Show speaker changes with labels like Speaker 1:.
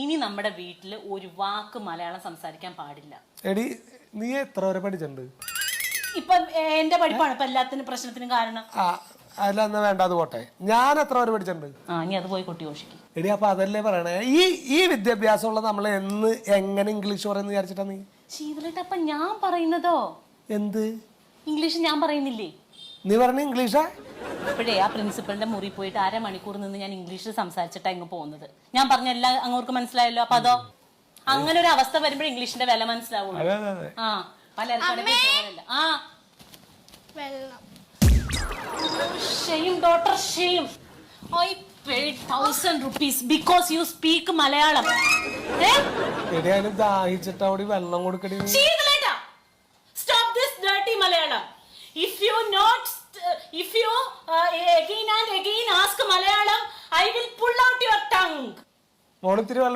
Speaker 1: ഇനി നമ്മുടെ വീട്ടിൽ ഒരു വാക്ക് മലയാളം സംസാരിക്കാൻ പാടില്ല.
Speaker 2: എടി നീ എത്ര വരെ പഠിച്ചിട്ടുണ്ട്?
Speaker 1: ഇപ്പൊ എന്റെ പഠിപ്പാണ് ഇപ്പൊ എല്ലാത്തിനും പ്രശ്നത്തിനും കാരണം.
Speaker 2: അല്ല എന്നാ വേണ്ട, അത് പോട്ടെ. ഞാൻ എത്ര വരെ പഠിച്ചിട്ടുണ്ട്?
Speaker 1: ഇനി അത് പോയി കുട്ടി ഘോഷിക്കും.
Speaker 2: എടി അപ്പൊ അതല്ലേ പറയണേ, ഈ വിദ്യാഭ്യാസമുള്ള നമ്മൾ എങ്ങനെ ഇംഗ്ലീഷ് പറയുന്ന വിചാരിച്ചിട്ടാ നീ?
Speaker 1: ശീതളേട്ട അപ്പൊ ഞാൻ പറയുന്നതോ
Speaker 2: എന്ത്
Speaker 1: ഇംഗ്ലീഷ് ഞാൻ പറയുന്നില്ലേ?
Speaker 2: നീ പറഞ്ഞ ഇംഗ്ലീഷാ?
Speaker 1: ഇപ്പോഴേ ആ പ്രിൻസിപ്പളിന്റെ മുറി പോയിട്ട് 1/2 മണിക്കൂർ നിന്ന് ഞാൻ ഇംഗ്ലീഷിൽ സംസാരിച്ചിട്ടാ ഇങ്ങ് പോകുന്നത്. ഞാൻ പറഞ്ഞ എല്ലാം അങ്ങോട്ട് മനസ്സിലായല്ലോ. അപ്പൊ അതോ അങ്ങനെ ഒരു അവസ്ഥ വരുമ്പോൾ ഇംഗ്ലീഷിന്റെ വില മനസ്സിലാവുള്ളൂ. പലർക്കും shame daughter shame. I paid 1,000 rupees because you speak Malayalam.
Speaker 2: എടി അതിന് ദാഹിച്ചിട്ട് അവിടെ വെള്ളം കൊടുക്കടി.
Speaker 1: Stop this dirty Malayalam. If you again and again ask Malayalam, I will pull out your tongue.
Speaker 2: മോളിത്തിരി വെള്ളം